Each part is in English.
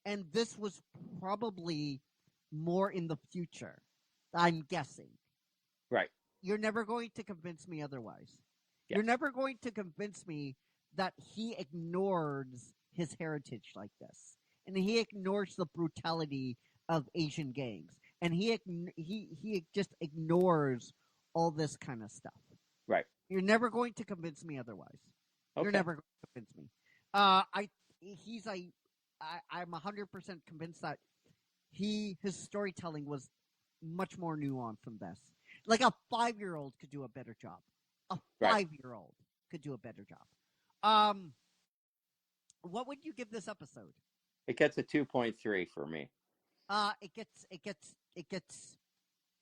and this was probably more in the future. I'm guessing. Right. You're never going to convince me otherwise. Yeah. You're never going to convince me that he ignores his heritage like this, and he ignores the brutality of Asian gangs, and he just ignores all this kind of stuff. Right. You're never going to convince me otherwise. You're Okay. never going to convince me. I'm 100% convinced that his storytelling was much more nuanced than this. Like a 5-year-old could do a better job. A Right. 5-year-old could do a better job. What would you give this episode? It gets a 2.3 for me. It gets.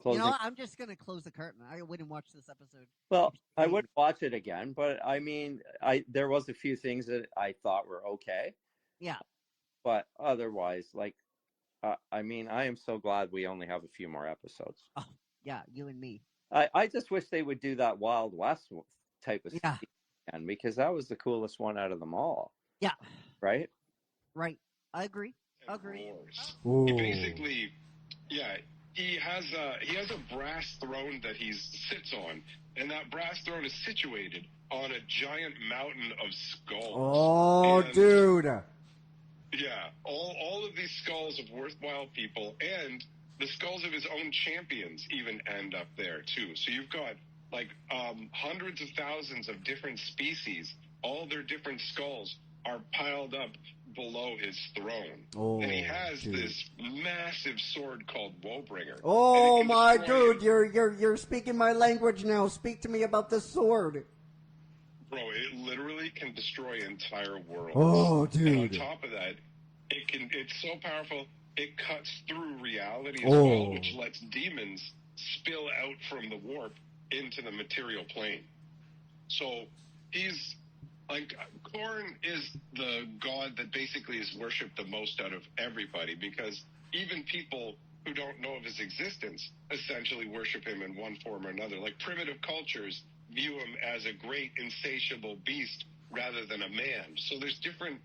Closing. You know, I'm just gonna close the curtain. I wouldn't watch this episode. Well, I would watch it again, but I mean, there was a few things that I thought were okay. Yeah. But otherwise, like, I mean, I am so glad we only have a few more episodes. Oh, yeah, you and me. I just wish they would do that Wild West type of Yeah. stuff again, because that was the coolest one out of them all. Yeah. Right? Right. I agree. He basically, yeah, he has a brass throne that he sits on, and that brass throne is situated on a giant mountain of skulls. Oh, dude. Yeah, all of these skulls of worthwhile people, and the skulls of his own champions even end up there too. So you've got like hundreds of thousands of different species. All their different skulls are piled up below his throne. Oh, and he has dude. this massive sword called Woebringer. Oh And it can my destroy dude, you're speaking my language now. Speak to me about this sword. Bro, it literally can destroy entire worlds. Oh, And on dude. top of that, it's so powerful, it cuts through reality as Oh. well, which lets demons spill out from the warp into the material plane. So he's like, Korn is the god that basically is worshipped the most out of everybody, because even people who don't know of his existence essentially worship him in one form or another. Like primitive cultures view him as a great insatiable beast rather than a man. So there's different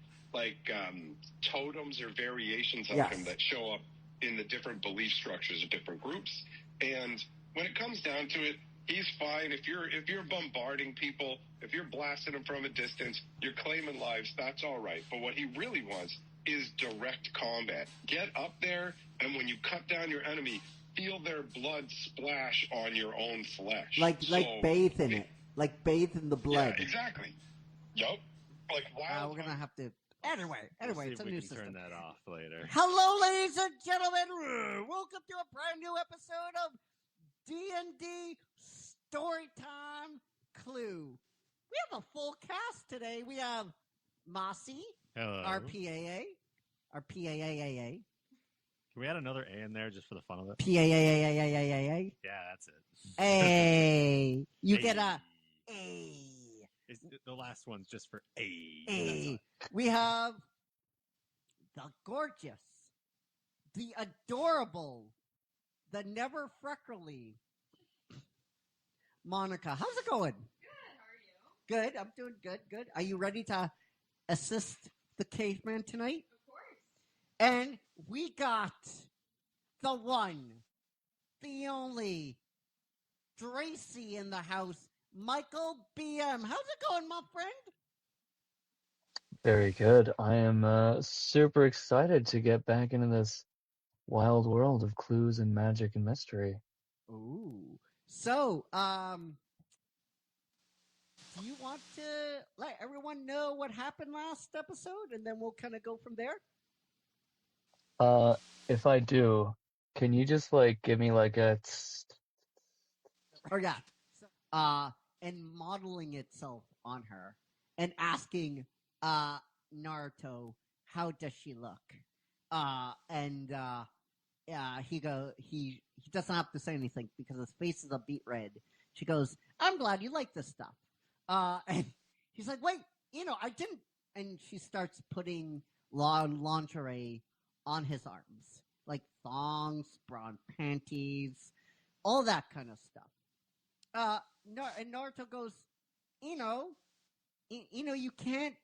totems or variations of Yes. him that show up in the different belief structures of different groups. And when it comes down to it, he's fine. If you're bombarding people, if you're blasting them from a distance, you're claiming lives, that's all right. But what he really wants is direct combat. Get up there, and when you cut down your enemy, feel their blood splash on your own flesh. Like bathe in it. Like bathe in the blood. Yeah, exactly. Yup. Like wild. We're gonna have to. Anyway, See it's if a we new can system. turn that off later. Hello, ladies and gentlemen. Welcome to a brand new episode of D&D Storytime Clue. We have a full cast today. We have Mossy, Hello. our PAA. Can we add another A in there just for the fun of it? PAA. Yeah, that's it. Hey, you Hey. get a A. The last one's just for A. A. We have the gorgeous, the adorable, the never freckly Monica. How's it going? Good. How are you? Good. I'm doing good. Good. Are you ready to assist the caveman tonight? Of course. And we got the one, the only, Tracy in the house, Michael BM. How's it going, my friend? Very good. I am super excited to get back into this wild world of clues and magic and mystery. Ooh. So, do you want to let everyone know what happened last episode, and then we'll kind of go from there? If I do, can you just give me a Or yeah. So, and modeling itself on her and asking Naruto, how does she look? He doesn't have to say anything because his face is a beet red. She goes, I'm glad you like this stuff. And he's like, wait, I didn't. And she starts putting lingerie on his arms, like thongs, bra panties, all that kind of stuff. And Naruto goes, you can't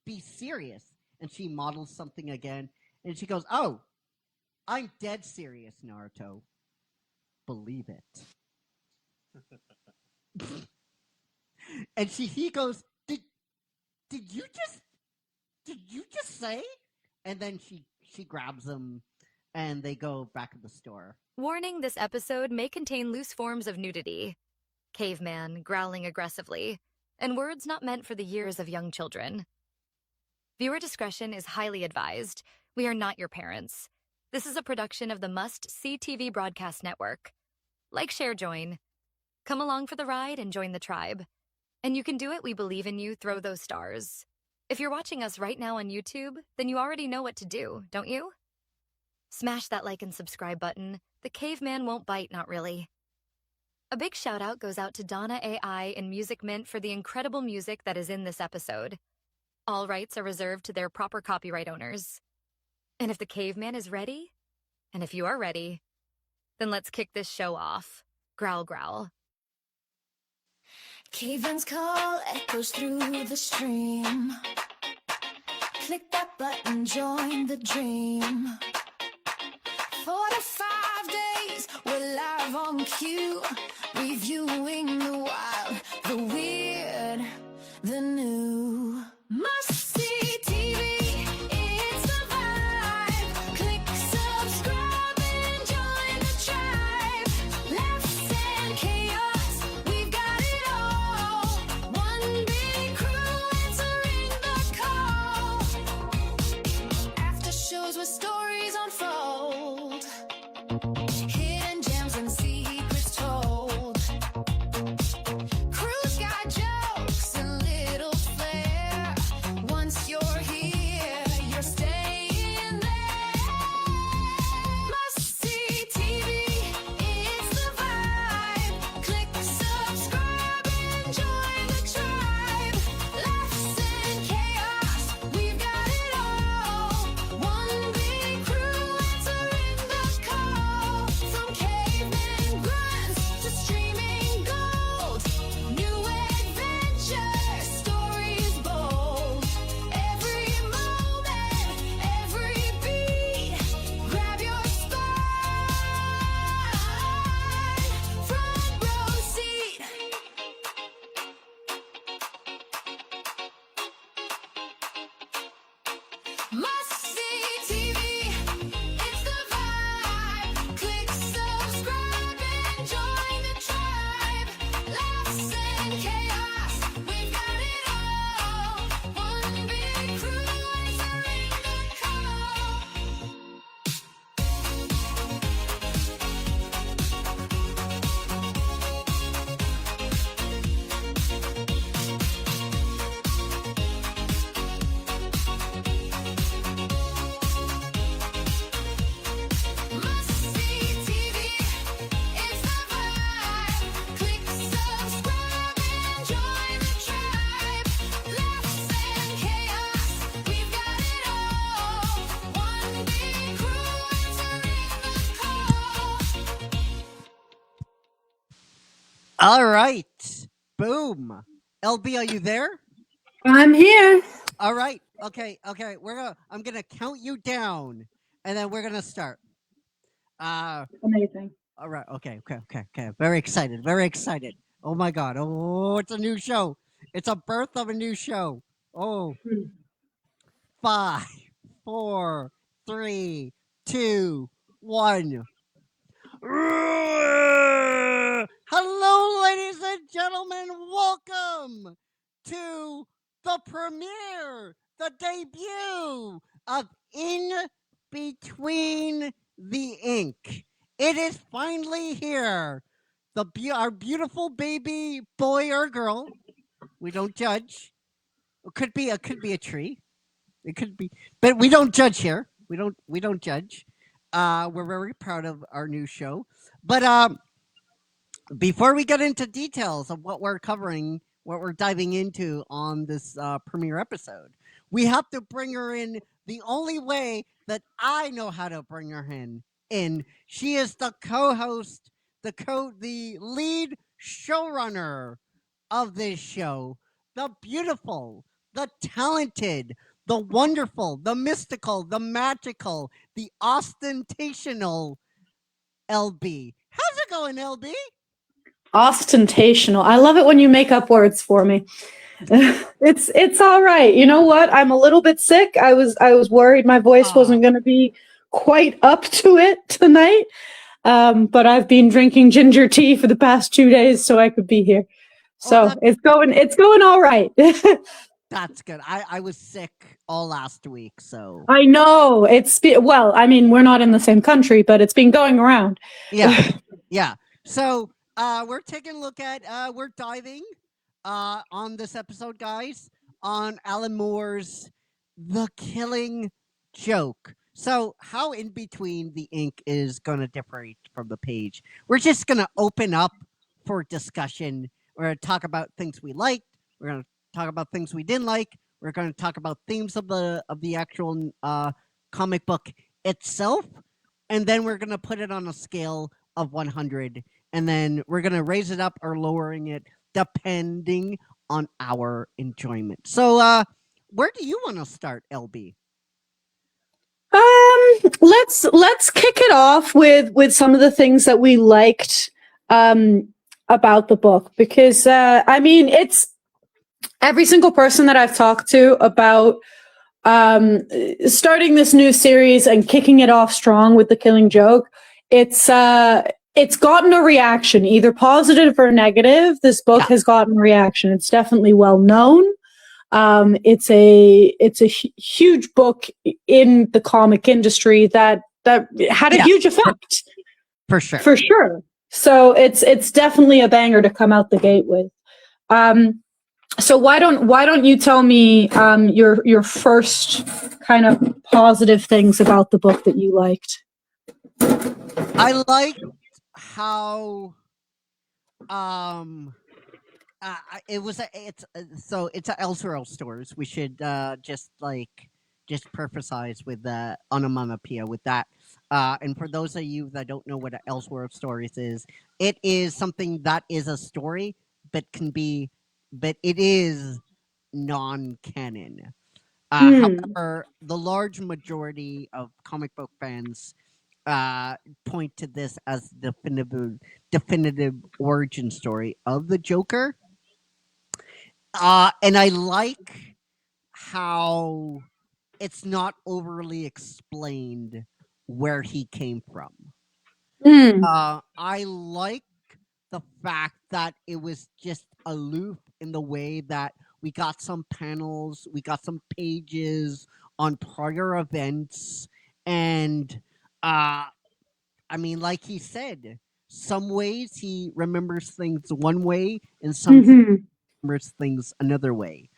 be serious. And she models something again, And she goes, "Oh, I'm dead serious, Naruto. Believe it." And he goes, "Did you just say?" And then she grabs him, and they go back to the store. Warning, this episode may contain loose forms of nudity. Caveman growling aggressively, and words not meant for the ears of young children. Viewer discretion is highly advised. We are not your parents. This is a production of the Must See TV Broadcast Network. Like, share, join. Come along for the ride and join the tribe. And you can do it. We believe in you. Throw those stars. If you're watching us right now on YouTube, then you already know what to do, don't you? Smash that like and subscribe button. The caveman won't bite, not really. A big shout out goes out to Donna AI and Music Mint for the incredible music that is in this episode. All rights are reserved to their proper copyright owners. And if the caveman is ready, and if you are ready, then let's kick this show off. Growl, growl. Caveman's call echoes through the stream. Click that button, join the dream. 45 days, we're live on cue. Reviewing the wild, the weird, the new. Must see TV, it's the vibe. Click subscribe and join the tribe. Laughs and chaos, we've got it all. One big crew answering the call. After shows where stories unfold. Hidden gems and secrets told. Crew's got jokes and little flair. Once you're here, you're staying there. Must see TV, it's the vibe. Click subscribe and join the tribe. Laughs and chaos, we've got it all. One big crew answering the call. From caveman grunts to streaming gold. New adventure, stories bold. Every moment, every beat. Grab your spot. Front row seat. Must see TV, it's the vibe. Click subscribe and join the tribe. Laughs and chaos, we've got it all. One big crew answering the call. Must see TV, it's the vibe. Click subscribe and join the tribe. Laughs and chaos, we've got it all. One big crew answering the call. All right. Boom. LB, are you there? I'm here. All right. Okay. I'm gonna count you down, and then we're gonna start. Amazing. All right. Okay. Very excited. Oh my God. Oh, it's a new show. It's a birth of a new show. Oh. 5, 4, 3, 2, 1. Hello, ladies and gentlemen. Welcome to the premiere, the debut of In Between the Ink. It is finally here. Our beautiful baby boy or girl. We don't judge. It could be a tree. It could be, but we don't judge here. We don't judge. We're very proud of our new show. But before we get into details of what we're covering, what we're diving into on this premiere episode, we have to bring her in the only way that I know how to bring her in. She is the co-host, the lead showrunner of this show, the beautiful, the talented, the wonderful, the mystical, the magical, the ostentational LB. How's it going, LB? Ostentational. I love it when you make up words for me. It's all right. You know what? I'm a little bit sick. I was worried my voice wasn't going to be quite up to it tonight. But I've been drinking ginger tea for the past 2 days so I could be here. So it's going all right. That's good. I was sick all last week, so I know well, I mean, we're not in the same country, but it's been going around. yeah. Yeah. So we're taking a look at we're diving on this episode, guys, on Alan Moore's The Killing Joke. So how in between the ink is going to differ from the page. We're just going to open up for discussion. We're going to talk about things we liked. We're going to talk about things we didn't like. We're going to talk about themes of the actual comic book itself. And then we're going to put it on a scale of 100. And then we're going to raise it up or lowering it depending on our enjoyment. So where do you want to start, LB? Let's kick it off with some of the things that we liked about the book, because I mean, it's every single person that I've talked to about starting this new series and kicking it off strong with The Killing Joke. It's gotten a reaction, either positive or negative. This book has gotten a reaction. It's definitely well known. It's a huge book in the comic industry that had a huge effect. For sure. For sure. So it's definitely a banger to come out the gate with. So why don't you tell me your first kind of positive things about the book that you liked? I liked how it's a Elseworld Stories. We should just prophesize with onomatopoeia with that. And for those of you that don't know what an Elseworld Stories is, it is something that is a story, but it is non-canon. However, the large majority of comic book fans point to this as definitive origin story of the Joker. And I like how it's not overly explained where he came from. I like the fact that it was just aloof in the way that we got some panels, we got some pages on prior events, and I mean, like he said, some ways he remembers things one way, and some remembers things another way.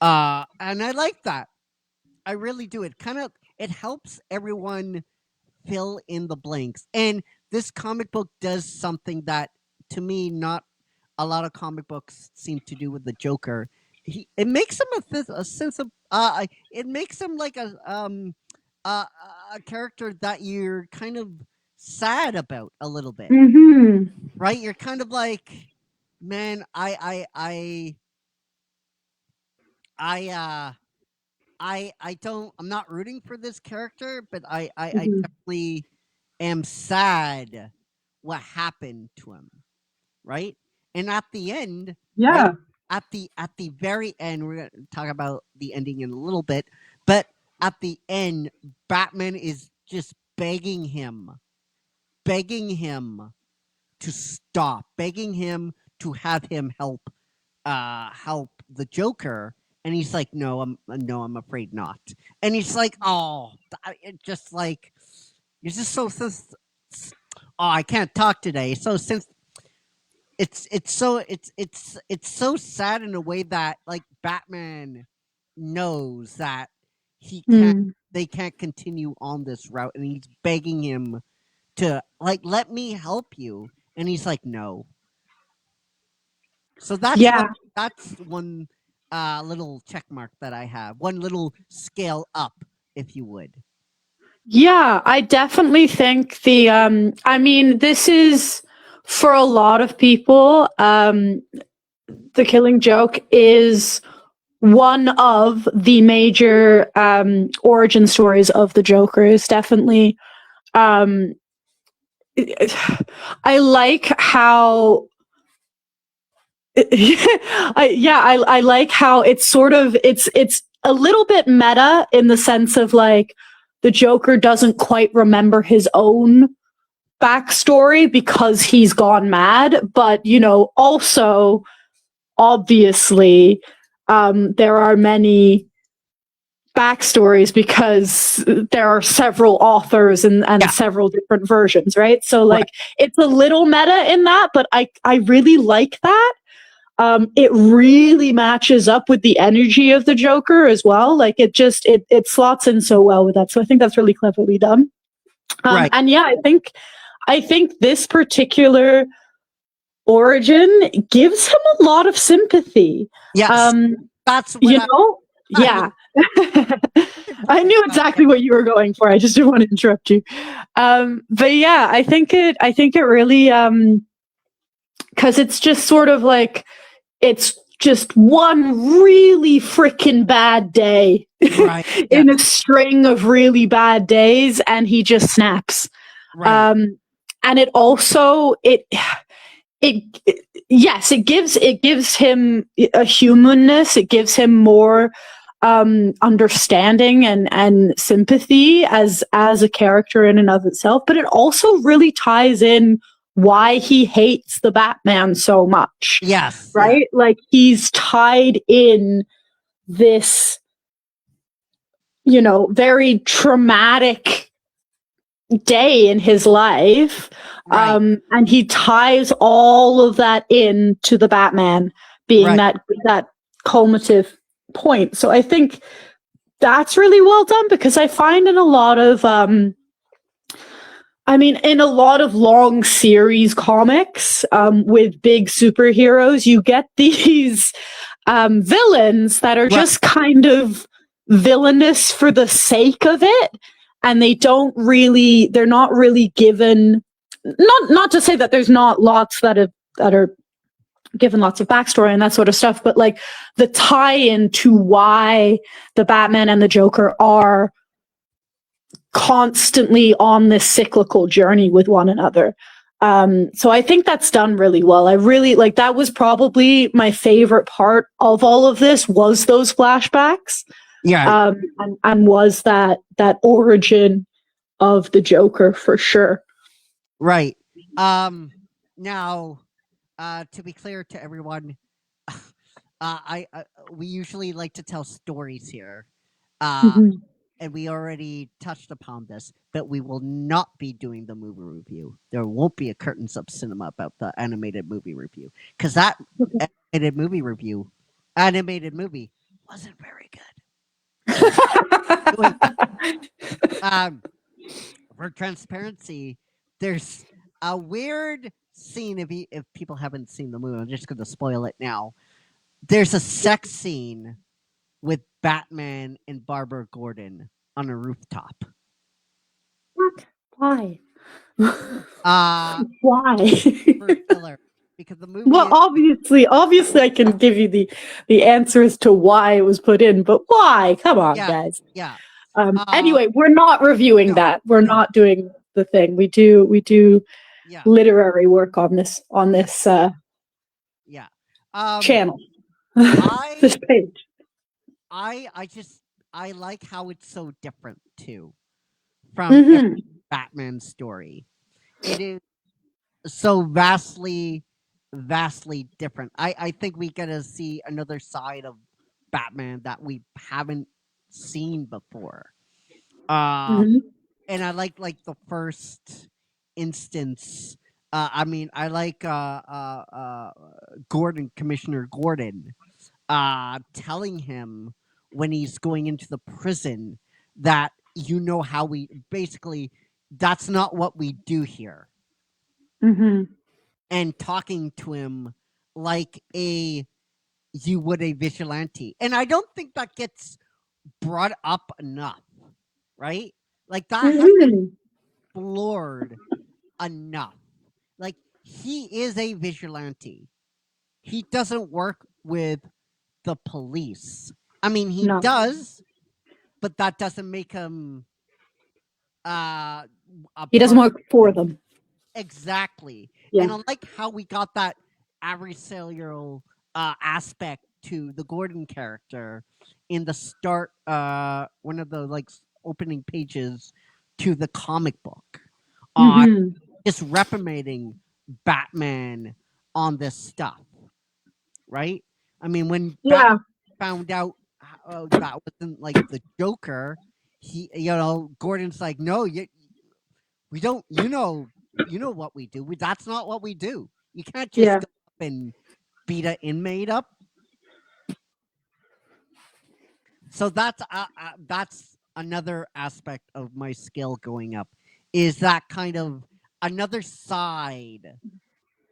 And I like that. I really do. It helps everyone fill in the blanks. And this comic book does something that, to me, not a lot of comic books seem to do with the Joker. It makes him a sense of it makes him like a character that you're kind of sad about a little bit, right? You're kind of like, man, I'm not rooting for this character, but I definitely am sad what happened to him, right? And at the end, right, at the very end, we're gonna talk about the ending in a little bit, but at the end, Batman is just begging him to stop, begging him to have him help the Joker, and he's like, no, I'm afraid not. And he's like, oh, it just like, it's just so I can't talk today. So since it's so sad in a way that like Batman knows that they can't continue on this route, and he's begging him to like, let me help you, and he's like, no. So that's one little check mark that I have, one little scale up, if you would. Yeah, I definitely think I mean, this is, for a lot of people, The Killing Joke is one of the major origin stories of the Joker. Is definitely I like how I like how it's sort of it's a little bit meta in the sense of like the Joker doesn't quite remember his own backstory because he's gone mad, but also obviously there are many backstories because there are several authors and several different versions, right? So like it's a little meta in that, but I really like that. It really matches up with the energy of the Joker as well. Like it slots in so well with that. So I think that's really cleverly done. And yeah, I think this particular origin gives him a lot of sympathy. Yes, that's what yeah. I knew exactly what you were going for. I just didn't want to interrupt you. But yeah, I think it really because it's just sort of like it's just one really freaking bad day in a string of really bad days, and he just snaps. And it also it gives him a humanness. It gives him more understanding and sympathy as a character in and of itself. But it also really ties in why he hates the Batman so much. Yes. Right? Like he's tied in this, very traumatic day in his life. And he ties all of that in to the Batman being that culminative point. So I think that's really well done because I find in a lot of long series comics with big superheroes, you get these villains that are just kind of villainous for the sake of it, and they're not really given. Not to say that there's not lots that are given lots of backstory and that sort of stuff, but like the tie-in to why the Batman and the Joker are constantly on this cyclical journey with one another. So I think that's done really well. I really like that was probably my favorite part of all of this was those flashbacks. Yeah. And was that origin of the Joker for sure. Right. Now, to be clear to everyone, we usually like to tell stories here. And we already touched upon this, but we will not be doing the movie review. There won't be a Curtains of Cinema about the animated movie review because that animated movie wasn't very good. For transparency, there's a weird scene. If people haven't seen the movie, I'm just going to spoil it now. There's a sex scene with Batman and Barbara Gordon on a rooftop. What? Why? Why? Because the movie. Well, obviously, I can give you the answer as to why it was put in, but why? Come on, guys. Yeah. Anyway, we're not reviewing that. We're not doing the thing. We do literary work on this channel. This page. I like how it's so different too from every Batman story. It is so vastly different. I think we get to see another side of Batman that we haven't seen before. And I like the first instance. I like Commissioner Gordon, telling him when he's going into the prison that how we basically that's not what we do here. And talking to him like you would a vigilante. And I don't think that gets brought up enough, right? Like that hasn't explored enough. Like he is a vigilante. He doesn't work with the police. I mean, he No. does, but that doesn't make him. A He doesn't part- work for them. Exactly. Yeah. And I like how we got that adversarial aspect to the Gordon character in the start, one of the like opening pages to the comic book, Mhm. just reprimanding Batman on this stuff, right? I mean, when Yeah. Batman found out that wasn't like the Joker, Gordon's like, no, we don't, you know what we do. That's not what we do. You can't just Yeah. go up and beat an inmate up. So that's another aspect of my skill going up, is that kind of another side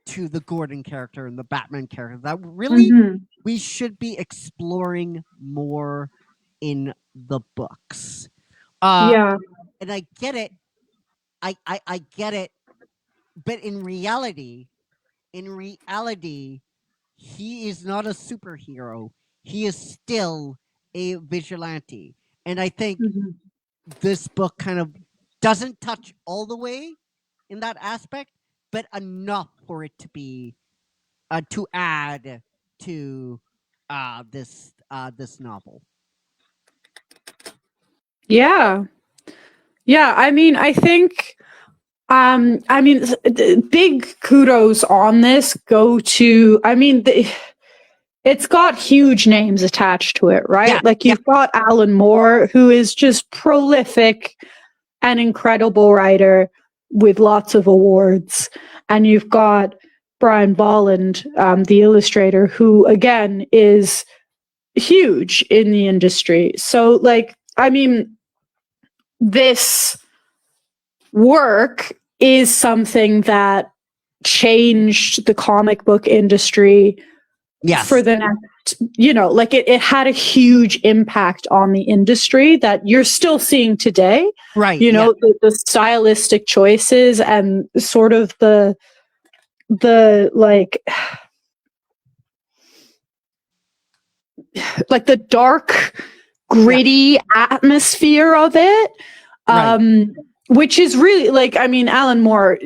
to the Gordon character and the Batman character that really Mhm. we should be exploring more in the books. Yeah. And I get it. I get it. But in reality, he is not a superhero. He is still a vigilante. And I think Mhm. this book kind of doesn't touch all the way in that aspect, but enough for it to be to add to this novel. Yeah. Yeah, I mean, I think big kudos on this go to, it's got huge names attached to it, right? Yeah, Like you've got Alan Moore, who is just prolific and incredible writer with lots of awards. And you've got Brian Bolland, the illustrator, who again is huge in the industry. So like, I mean, this work is something that changed the comic book industry for the next, like it had a huge impact on the industry that you're still seeing today. Right. The stylistic choices and sort of the like the dark, gritty atmosphere of it. Right. Which is really Alan Moore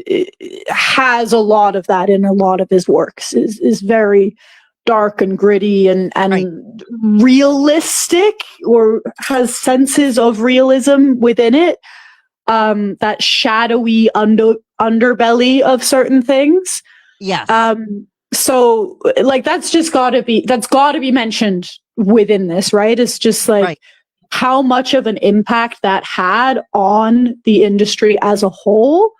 has a lot of that in a lot of his works, is very dark and gritty and Right. realistic, or has senses of realism within it. That shadowy underbelly of certain things. Yes. So that's got to be mentioned within this, right? It's just Right. how much of an impact that had on the industry as a whole.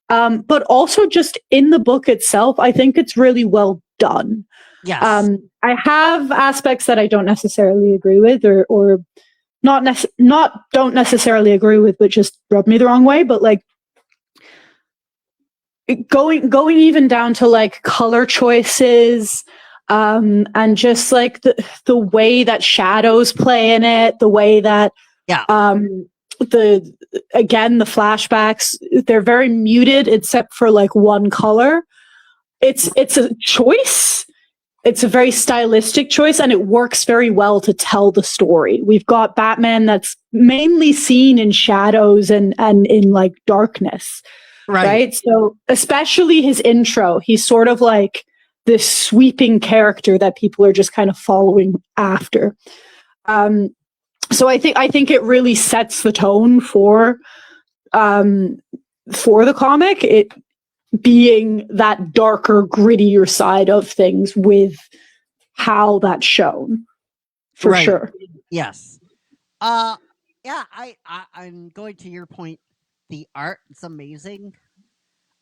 But also just in the book itself, I think it's really well done. Yes. I have aspects that I don't necessarily agree with, or don't necessarily agree with, but just rub me the wrong way. But going even down to color choices, and just the way that shadows play in it, the way that the flashbacks, they're very muted except for one color. It's a choice. It's a very stylistic choice, and it works very well to tell the story. We've got Batman that's mainly seen in shadows and in darkness. Right. So especially his intro, he's sort of this sweeping character that people are just kind of following after. So I think it really sets the tone for the comic, it being that darker, grittier side of things with how that's shown, for Right. sure. Yes. Yeah, I'm going to your point. The art, it's amazing.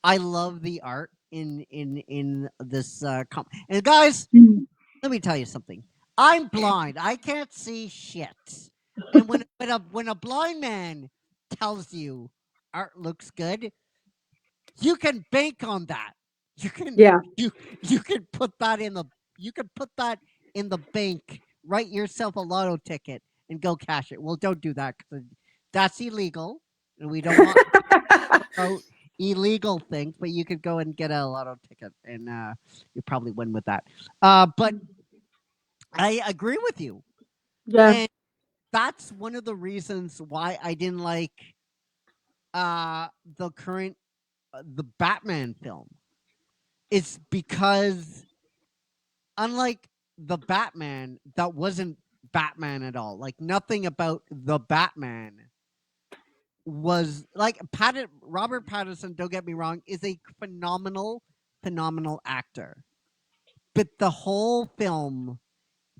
I love the art in this and guys, let me tell you something. I'm blind. I can't see shit. And when a blind man tells you art looks good, you can bank on that. You can you can put that in the bank. Write yourself a lotto ticket and go cash it. Well, don't do that because that's illegal, and we don't want illegal things. But you could go and get a lotto ticket, and you probably win with that. But I agree with you. Yeah. And that's one of the reasons why I didn't like the current the Batman film. It's because unlike the Batman, that wasn't Batman at all. Like nothing about the Batman was like Robert Pattinson, don't get me wrong, is a phenomenal actor. But the whole film,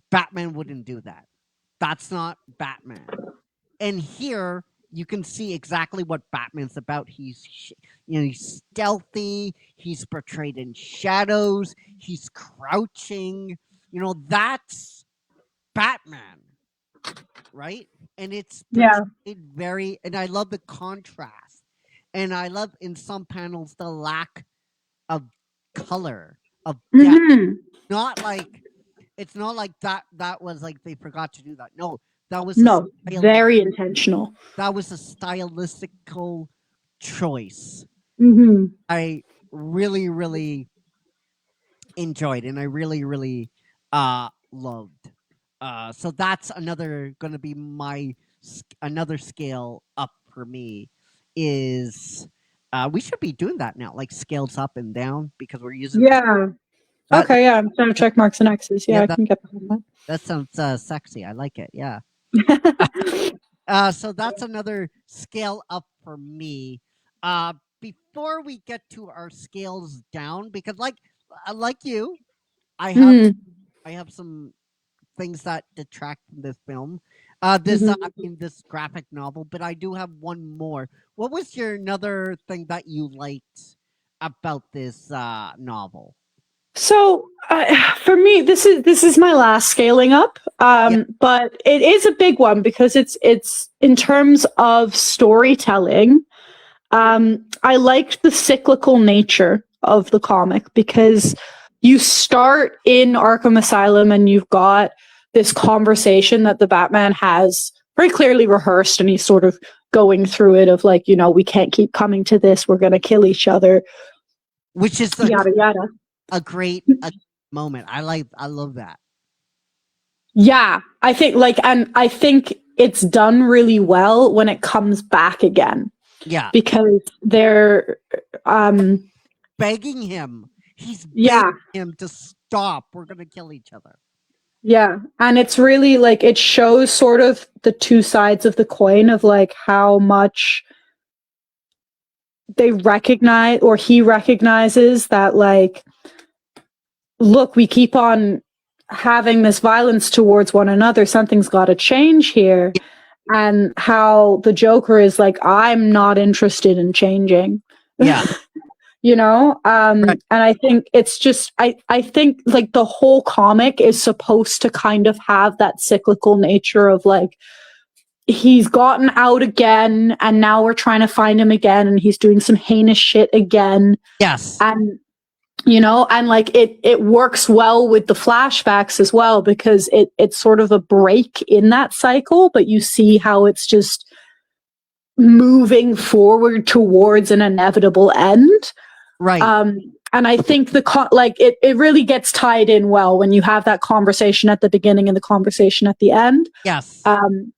Batman wouldn't do that. That's not Batman. And here you can see exactly what Batman's about. He's stealthy. He's portrayed in shadows. He's crouching. That's Batman, right? And it's Yeah. portrayed very. And I love the contrast. And I love in some panels the lack of color of depth. Mhm. Not like it's not like that was like they forgot to do that. No, that was No, very intentional. that was a stylistical choice. Hmm. I really enjoyed and I really loved. So that's another going to be another scale up for me is we should be doing that now, like scales up and down because we're using Yeah. Okay, yeah, I'm trying to check marks and X's. Yeah, Yeah, I can get behind that sounds sexy. I like it. Yeah. that. So that's another scale up for me. Before we get to our scales down, because like you, I have Mhm. I have some things that detract from this film. This graphic novel, but I do have one more. What was your another thing that you liked about this novel? So for me, this is my last scaling up, but it is a big one because it's in terms of storytelling. I liked the cyclical nature of the comic because you start in Arkham Asylum and you've got this conversation that the Batman has very clearly rehearsed, and he's sort of going through it of like, we can't keep coming to this. We're going to kill each other. Which is Yada yada. a great moment. I love that. Yeah, I think I think it's done really well when it comes back again. Yeah, because they're begging him. He's Yeah. begging him to stop. We're gonna kill each other. Yeah, and it's really like it shows sort of the two sides of the coin of like how much they recognize or he recognizes that like, look, we keep on having this violence towards one another. Something's got to change here. And how the Joker is like, I'm not interested in changing. Yeah. Right. And I think it's just I think like the whole comic is supposed to kind of have that cyclical nature of like he's gotten out again and now we're trying to find him again and he's doing some heinous shit again. Yes. And and like it works well with the flashbacks as well because it's sort of a break in that cycle, but you see how it's just moving forward towards an inevitable end. Right. And I think it really gets tied in well when you have that conversation at the beginning and the conversation at the end. Yes.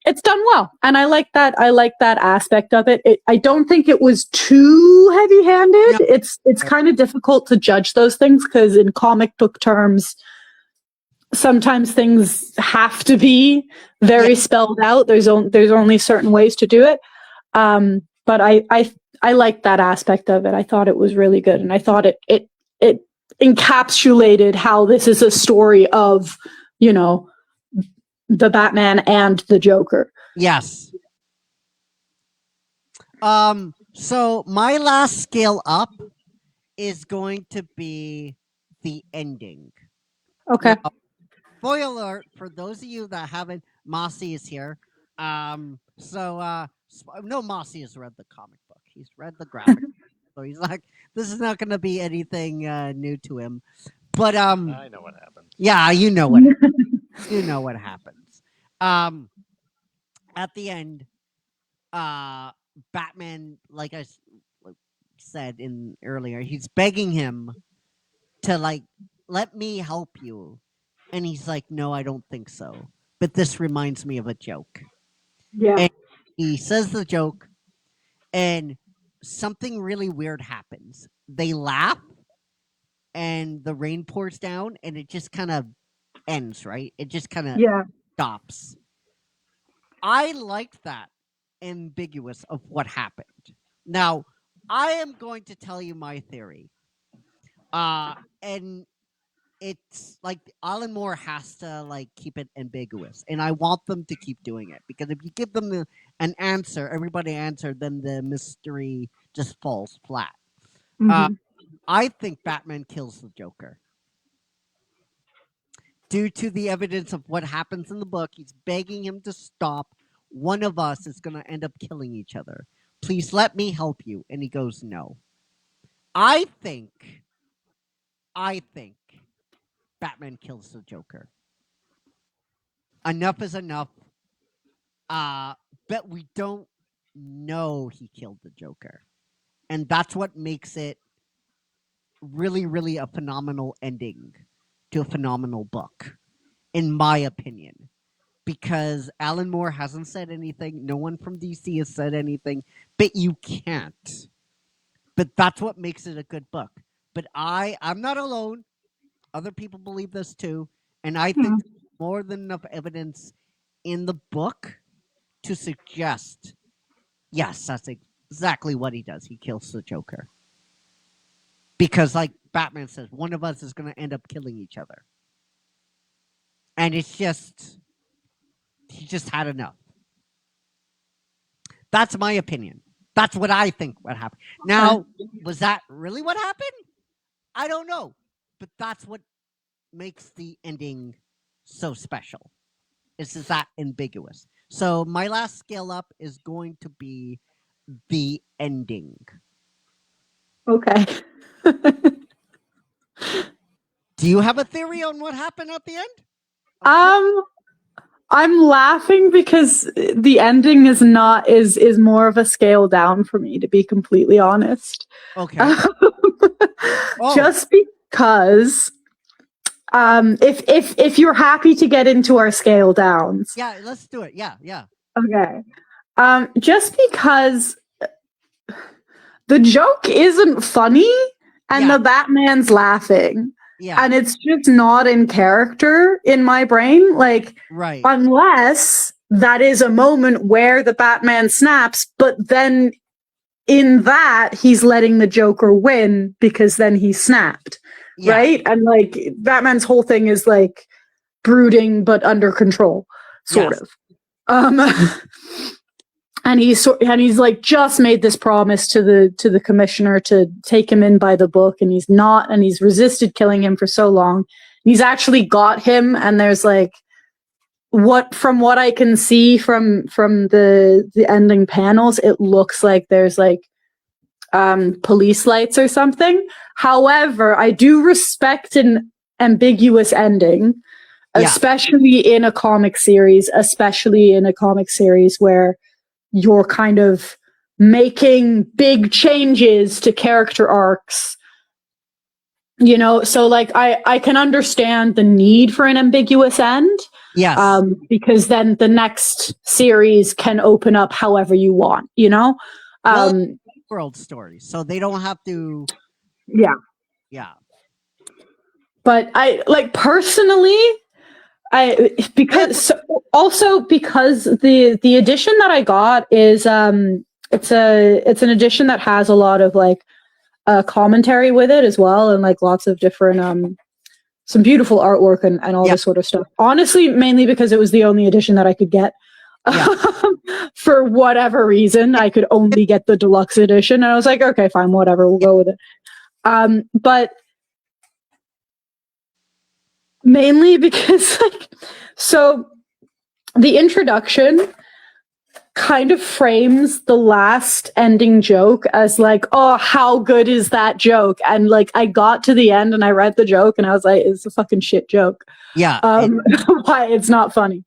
It's done well. And I like that. I like that aspect of it. I don't think it was too heavy-handed. No. It's kind of difficult to judge those things because in comic book terms, sometimes things have to be very spelled out. There's only certain ways to do it. But I liked that aspect of it. I thought it was really good, and I thought it encapsulated how this is a story of, the Batman and the Joker. Yes. So my last scale up is going to be the ending. Okay. Now, spoiler alert for those of you that haven't. Mossy is here. No, Mossy has read the comic book. He's read the graphic. So he's like, this is not going to be anything new to him. But I know what happened. yeah, you know what you know what happens. At the end, Batman, like I said earlier, he's begging him to like let me help you, And he's like, no, I don't think so. But this reminds me of a joke. Yeah. And he says the joke, and something really weird happens. They laugh, and the rain pours down, and it just kind of ends, right? It just kind of Yeah. stops. I liked that ambiguous of what happened. Now, I am going to tell you my theory. And it's like Alan Moore has to like keep it ambiguous, and I want them to keep doing it, because if you give them an answer, everybody answered, then the mystery just falls flat. Mhm. I think Batman kills the Joker. Due to the evidence of what happens in the book, he's begging him to stop. One of us is going to end up killing each other. Please let me help you. And he goes, no. I think Batman kills the Joker. Enough is enough. But we don't know he killed the Joker. And that's what makes it really, really a phenomenal ending to a phenomenal book, in my opinion. Because Alan Moore hasn't said anything. No one from DC has said anything. But you can't. But that's what makes it a good book. But I'm not alone. Other people believe this too. And I think there's more than enough evidence in the book to suggest, yes, that's exactly what he does. He kills the Joker. Because like Batman says, one of us is going to end up killing each other. And it's just, he just had enough. That's my opinion. That's what I think what happened. Now, was that really what happened? I don't know. But that's what makes the ending so special. It's just that ambiguous. So my last scale up is going to be the ending. Okay. Do you have a theory on what happened at the end? I'm laughing because the ending is more of a scale down for me, to be completely honest. Okay. Just because if you're happy to get into our scale downs. Yeah, let's do it. Yeah. Okay. Just because the joke isn't funny and the Batman's laughing. Yeah. And it's just not in character in my brain. Like, right. Unless that is a moment where the Batman snaps, but then in that he's letting the Joker win because then he snapped. Yeah. Right? And like Batman's whole thing is like brooding but under control, sort of. And he's like just made this promise to the commissioner to take him in by the book, and he's not, and he's resisted killing him for so long. And he's actually got him, and there's like from what I can see from the ending panels, it looks like there's like police lights or something. However, I do respect an ambiguous ending, especially in a comic series, where you're kind of making big changes to character arcs, you know? So like, I can understand the need for an ambiguous end. Yes. Because then the next series can open up however you want, you know? World stories, so they don't have to. Yeah. But I like personally, because the edition that I got is it's an edition that has a lot of like commentary with it as well, and like lots of different some beautiful artwork and all this sort of stuff. Honestly, mainly because it was the only edition that I could get. For whatever reason, I could only get the deluxe edition, and I was like, okay, fine, whatever, we'll go with it. But mainly because like, so the introduction kind of frames the last ending joke as like, oh, how good is that joke? And like, I got to the end and I read the joke and I was like, it's a fucking shit joke. Yeah. Why it's not funny.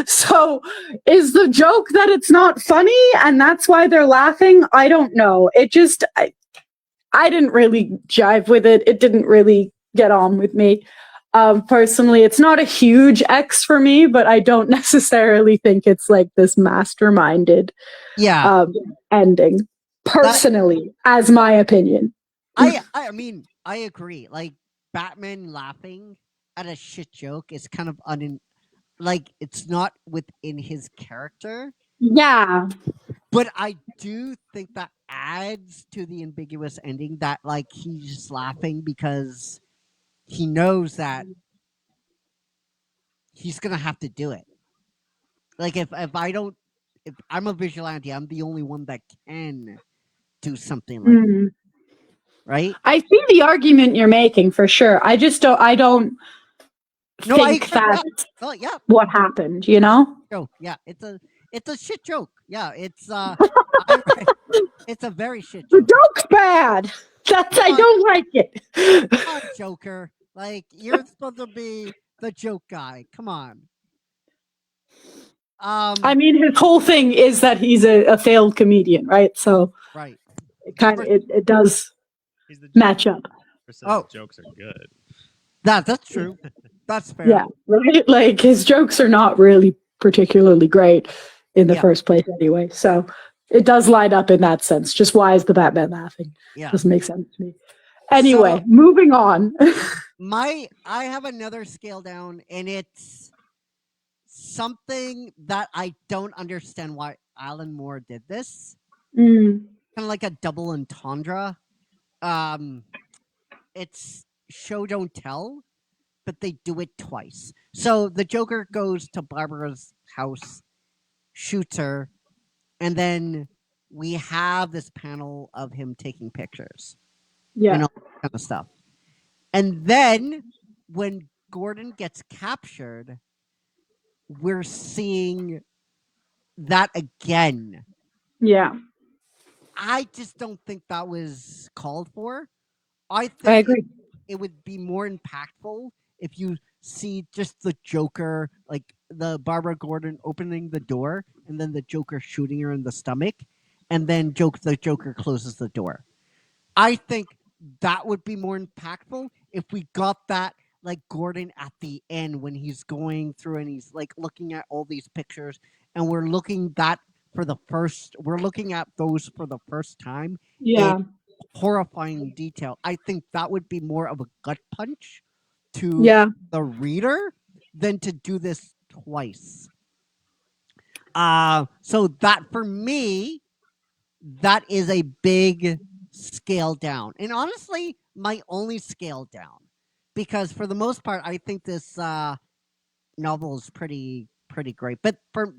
So is the joke that it's not funny and that's why they're laughing? I don't know. It just, I didn't really jive with it. It didn't really get on with me. Personally, it's not a huge X for me, but I don't necessarily think it's like this masterminded Yeah. ending. Personally, as my opinion. I mean, I agree. Like, Batman laughing at a shit joke is kind of like, it's not within his character. Yeah. But I do think that adds to the ambiguous ending that, like, he's just laughing because he knows that he's gonna have to do it. Like, if I'm a vigilante, I'm the only one that can do something like that, right? I see the argument you're making for sure. I don't No, I think agree. that's Oh, yeah. what happened, you know? Oh, yeah. It's a shit joke. Yeah, it's it's a very shit The joke. joke's bad. I don't like it. Come on, Joker. Like, you're supposed to be the joke guy. Come on. I mean, his whole thing is that he's a failed comedian, right? So right. It does He's the match up. Oh, jokes are good. That's true. That's fair. Yeah, right. Like, his jokes are not really particularly great in the first place, anyway. So it does line up in that sense. Just why is the Batman laughing? Yeah, doesn't make sense to me. Anyway, moving on. I have another scale down, and it's something that I don't understand why Alan Moore did this. Kind of like a double entendre. It's show don't tell, but they do it twice. So the Joker goes to Barbara's house, shoots her, and then we have this panel of him taking pictures. Yeah. And all that kind of stuff. And then when Gordon gets captured, we're seeing that again. Yeah. I just don't think that was called for. I think I agree. It would be more impactful if you see just the Joker, like the Barbara Gordon opening the door and then the Joker shooting her in the stomach, and then the Joker closes the door. I think that would be more impactful if we got that, like, Gordon at the end when he's going through and he's like looking at all these pictures, and we're looking at those for the first time. Yeah. Horrifying detail. I think that would be more of a gut punch to the reader than to do this twice. So that, for me, that is a big scale down. And honestly, my only scale down. Because for the most part, I think this novel is pretty great. But for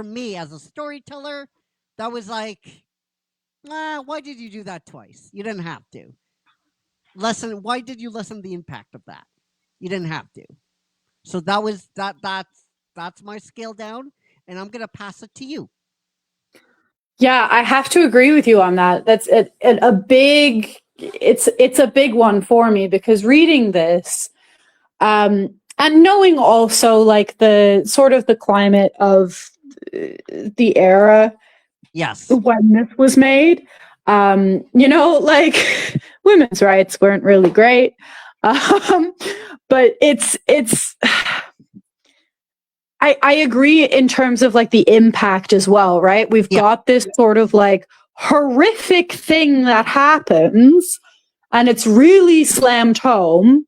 me, as a storyteller, that was like, why did you do that twice? You didn't have to. Why did you lessen the impact of that? You didn't have to. So that's my scale down, and I'm gonna pass it to you. Yeah, I have to agree with you on that. That's a big. It's a big one for me, because reading this, and knowing also, like, the sort of the climate of the era. Yes. When this was made, like, women's rights weren't really great, but it's. I agree in terms of, like, the impact as well, right? We've got this sort of, like, horrific thing that happens, and it's really slammed home.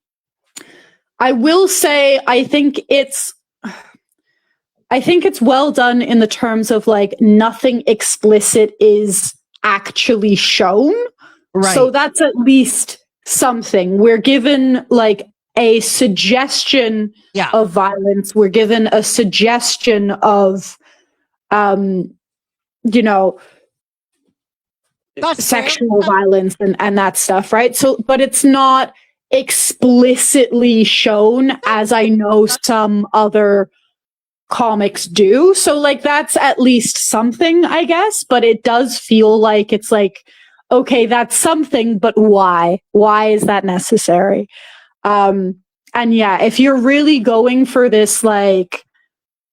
I will say, I think it's well done in the terms of, like, nothing explicit is actually shown. Right. So that's at least something. We're given, like, a suggestion of violence. We're given a suggestion of, sexual violence and that stuff, right? So, but it's not explicitly shown, as I know some other comics do. So, like, that's at least something, I guess, but it does feel like it's like, okay, that's something, but why? Why is that necessary? And yeah, if you're really going for this, like,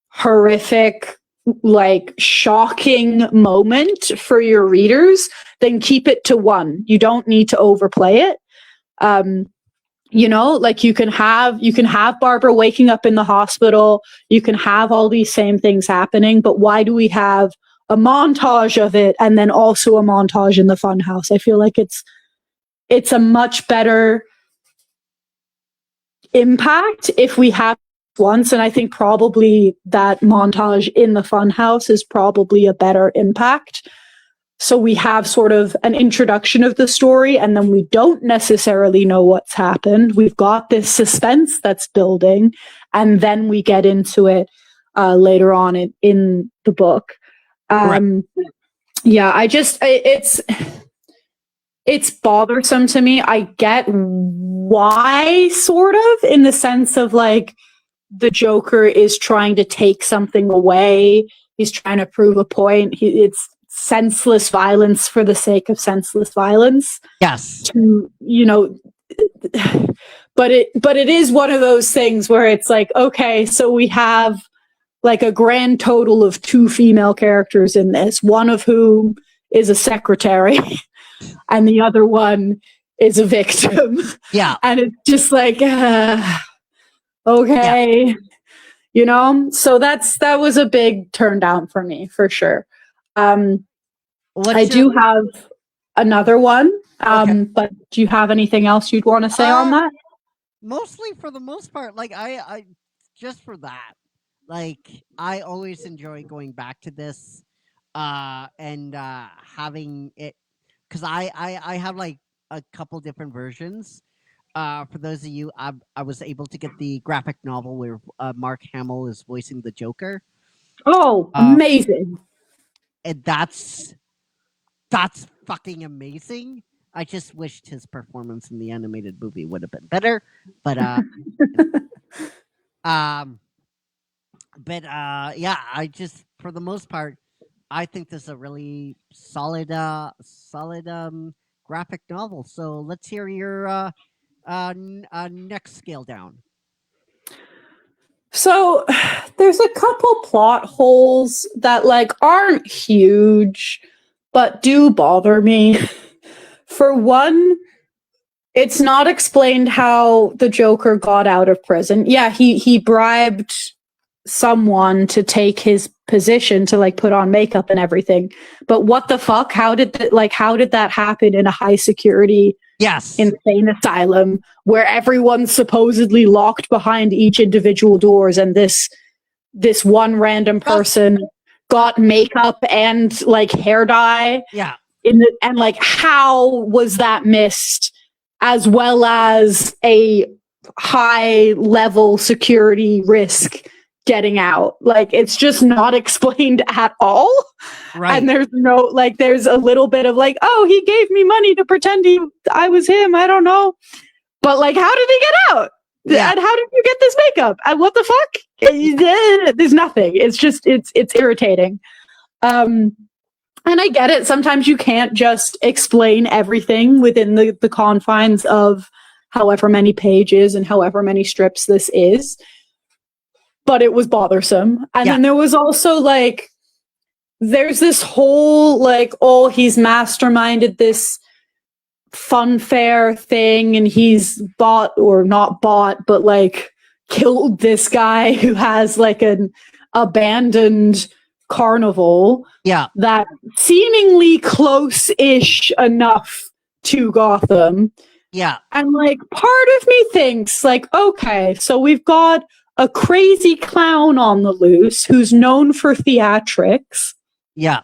horrific, like, shocking moment for your readers, then keep it to one. You don't need to overplay it. You know, like you can have Barbara waking up in the hospital, you can have all these same things happening, but why do we have a montage of it and then also a montage in the funhouse? I feel like it's a much better impact if we have once, and I think probably that montage in the funhouse is probably a better impact. So we have sort of an introduction of the story, and then we don't necessarily know what's happened. We've got this suspense that's building, and then we get into it later on in the book. Right. Yeah, it's bothersome to me. I get why, sort of, in the sense of like the Joker is trying to take something away. He's trying to prove a point. It's senseless violence for the sake of senseless violence. Yes. To, you know, but it is one of those things where it's like, okay, so we have like a grand total of 2 female characters in this, one of whom is a secretary and the other one is a victim. Yeah. And it's just like, okay, yeah. You know, so that was a big turn down for me, for sure. I do have another one, Okay. but do you have anything else you'd want to say on that? Mostly, for the most part, like I just for that, like I always enjoy going back to this, and having it, because I have like a couple different versions. For those of you, I was able to get the graphic novel where Mark Hamill is voicing the Joker. Oh, amazing! And that's fucking amazing. I just wished his performance in the animated movie would have been better, but yeah, I just, for the most part, I think this is a really solid graphic novel. So let's hear your next scale down. So there's a couple plot holes that like aren't huge, but do bother me. For one, it's not explained how the Joker got out of prison. Yeah, he bribed someone to take his position to like put on makeup and everything. But what the fuck? How did that happen in a high security insane asylum where everyone's supposedly locked behind each individual doors, and this one random person got makeup and like hair dye? Yeah. And like, how was that missed, as well as a high level security risk getting out? Like, it's just not explained at all. Right. And there's a little bit of like, oh, he gave me money to pretend I was him. I don't know. But like, how did he get out? Yeah. And how did you get this makeup? And what the fuck? There's nothing. It's just, it's irritating. And I get it. Sometimes you can't just explain everything within the confines of however many pages and however many strips this is. But it was bothersome. And then there was also like, there's this whole like, oh, he's masterminded this funfair thing, and he's bought, or not bought, but like killed this guy who has like an abandoned carnival that seemingly close-ish enough to Gotham. Yeah. And like, part of me thinks like, okay, so we've got a crazy clown on the loose who's known for theatrics. Yeah.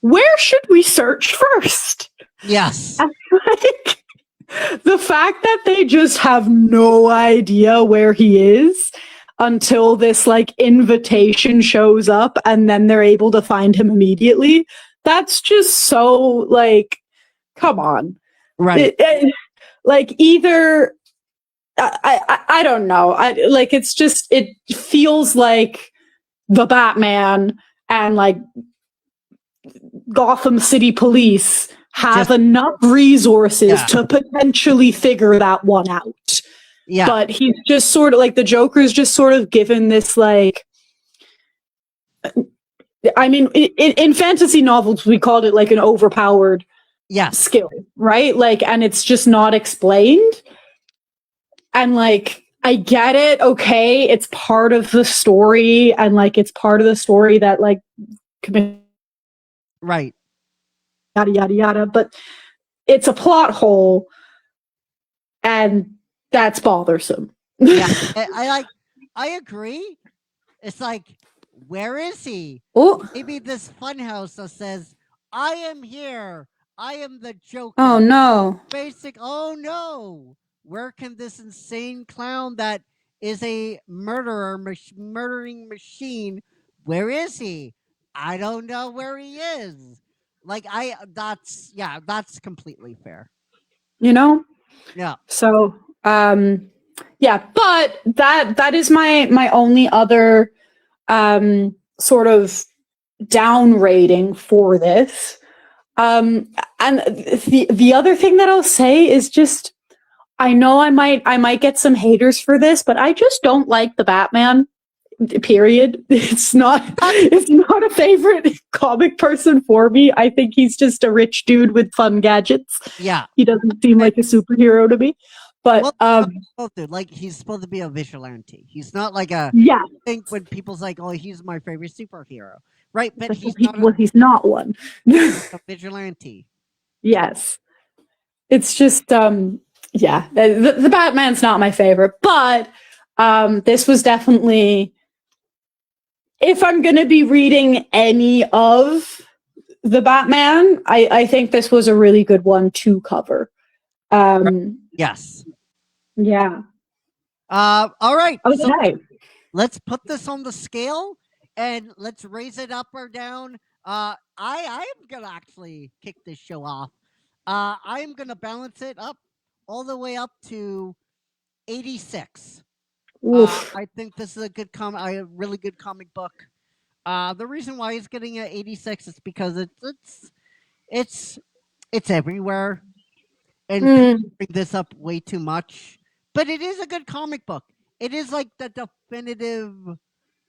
Where should we search first? Yes. Like, the fact that they just have no idea where he is until this like invitation shows up, and then they're able to find him immediately. That's just so like, come on. Right. Like, either I don't know. It's just, it feels like the Batman and like Gotham City Police have enough resources to potentially figure that one out. Yeah. But he's just sort of like, the Joker's just sort of given this like, I mean, in fantasy novels, we called it like an overpowered skill, right? Like, and it's just not explained. And like, I get it. Okay. It's part of the story. And like, it's part of the story that like, Right. yada, yada, yada. But it's a plot hole. And that's bothersome. Yeah. I agree. It's like, where is he? Oh, Maybe this funhouse that says, I am here. I am the Joker. oh no. Oh no. Where can this insane clown that is a murdering machine, where is he? I don't know where he is. Like, that's completely fair. You know? Yeah. So, yeah, but that is my only other sort of down rating for this. And the other thing that I'll say is just, I know I might get some haters for this, but I just don't like the Batman. Period. It's not a favorite comic person for me. I think he's just a rich dude with fun gadgets. Yeah. He doesn't seem like a superhero to me. But dude, like, he's supposed to be a vigilante. He's not like a yeah. I think when people's like, oh, he's my favorite superhero. Right, but he's he's not one. a vigilante. Yes. It's just yeah, the Batman's not my favorite, but this was definitely, if I'm going to be reading any of the Batman, I think this was a really good one to cover. Yes. Yeah. All right. Okay. So let's put this on the scale and let's raise it up or down. I am gonna actually kick this show off. I am gonna balance it up all the way up to 86. I think this is a really good comic book. The reason why it's getting an 86 is because it's everywhere, and people bring this up way too much. But it is a good comic book. It is like the definitive,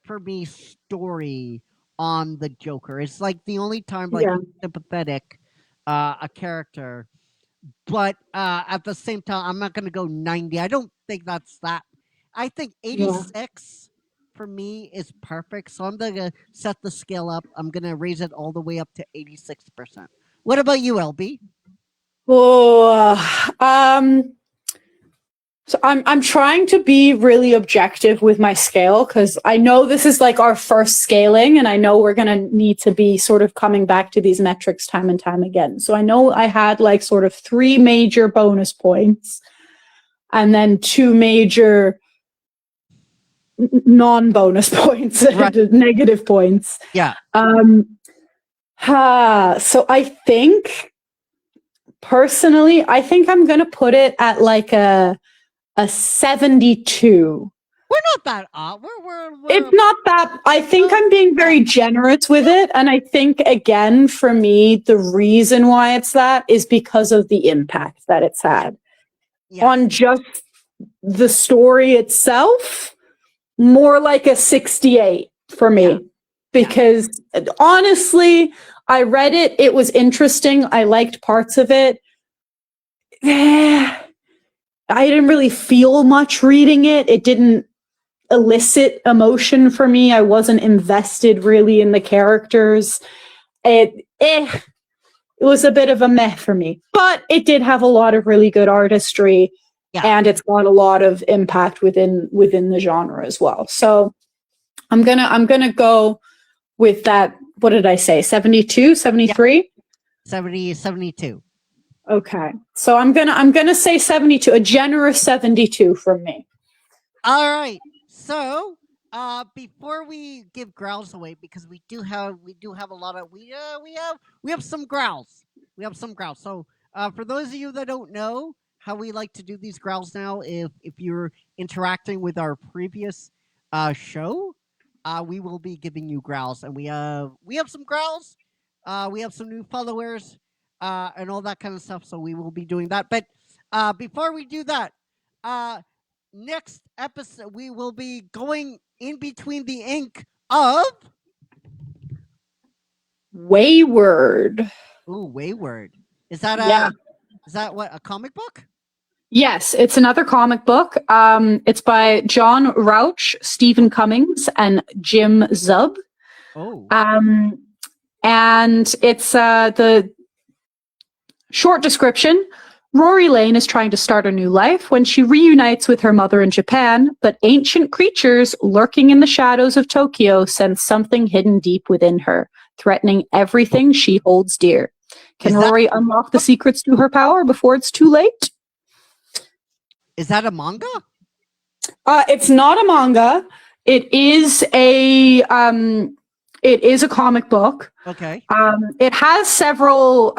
for me, story on the Joker. It's like the only time like sympathetic a character. But at the same time, I'm not going to go 90. I don't think that's that. I think 86 for me is perfect. So I'm going to set the scale up. I'm going to raise it all the way up to 86%. What about you, LB? So I'm trying to be really objective with my scale, because I know this is like our first scaling, and I know we're going to need to be sort of coming back to these metrics time and time again. So I know I had like sort of 3 major bonus points and then 2 major non-bonus points, negative points. Yeah. So I think, personally, I think I'm going to put it at like a 72. We're not that off. It's not that. I think I'm being very generous with it. And I think, again, for me, the reason why it's that is because of the impact that it's had on just the story itself. More like a 68 for me, because honestly, I read it. It was interesting. I liked parts of it. I didn't really feel much reading it. It didn't elicit emotion for me. I wasn't invested really in the characters. It was a bit of a meh for me, but it did have a lot of really good artistry. And it's got a lot of impact within the genre as well. So I'm gonna go with that. What did I say? 72, 73? 72. Okay. So I'm gonna say 72, a generous 72 from me. All right. So before we give growls away, because we do have a lot of we have some growls. We have some growls. So for those of you that don't know how we like to do these growls now, if you're interacting with our previous show, we will be giving you growls, and we have some growls, we have some new followers, and all that kind of stuff. So we will be doing that. But before we do that, next episode we will be going in between the ink of Wayward. Ooh, Wayward. Is that a comic book? Yes, it's another comic book. It's by John Rauch, Stephen Cummings, and Jim Zub. Oh. And it's the short description. Rory Lane is trying to start a new life when she reunites with her mother in Japan, but ancient creatures lurking in the shadows of Tokyo sense something hidden deep within her, threatening everything she holds dear. Can Rory unlock the secrets to her power before it's too late? Is that a manga? It's not a manga. It is a comic book. Okay. It has several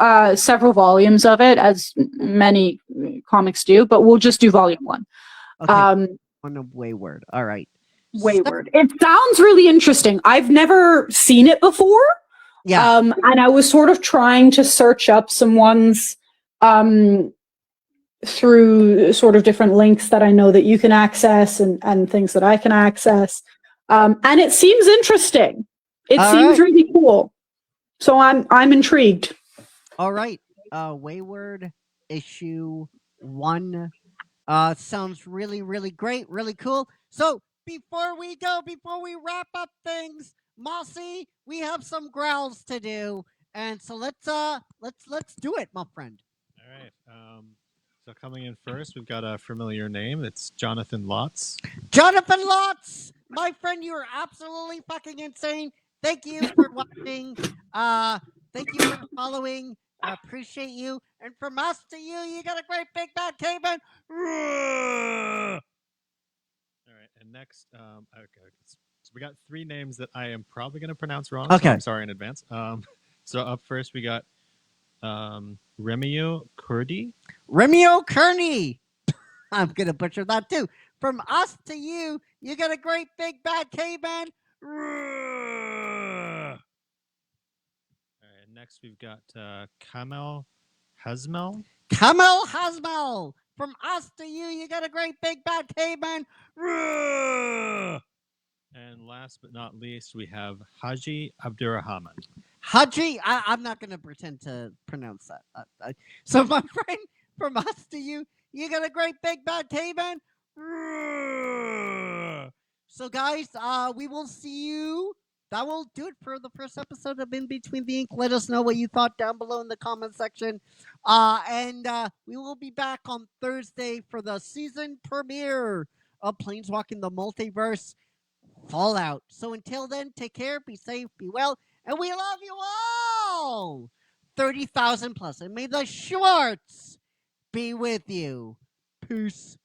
volumes of it, as many comics do, but we'll just do volume 1. Okay. On a Wayward. All right. Wayward. It sounds really interesting. I've never seen it before. Yeah. And I was sort of trying to search up some ones through sort of different links that I know that you can access and things that I can access. And it seems interesting. It seems really cool. So I'm intrigued. All right. Wayward issue 1 sounds really, really great, really cool. So before we wrap up things, Mossy, we have some growls to do, and so let's do it, my friend. All right. So coming in first, we've got a familiar name. It's Jonathan Lotz. Jonathan Lotz, my friend, you are absolutely fucking insane. Thank you for watching. Thank you for following. I appreciate you. And from us to you, you got a great big bad caveman. All right, and next, okay, so we got 3 names that I am probably going to pronounce wrong. Okay. So I'm sorry in advance. So up first, we got Remio Kurdi. Remio Kearney. I'm going to butcher that too. From us to you, you got a great big bad caveman. All right, next we've got Kamel Hasmel. Kamel Hasmel. From us to you, you got a great big bad caveman. And last but not least, we have Haji Abdurrahman. Haji, I'm not going to pretend to pronounce that. So, my friend, from us to you, you got a great big bad caveman. So, guys, we will see you. That will do it for the first episode of In Between the Ink. Let us know what you thought down below in the comment section. And we will be back on Thursday for the season premiere of Planeswalking the Multiverse Fallout. So until then, take care, be safe, be well, and we love you all! 30,000 plus, and may the Schwartz be with you. Peace.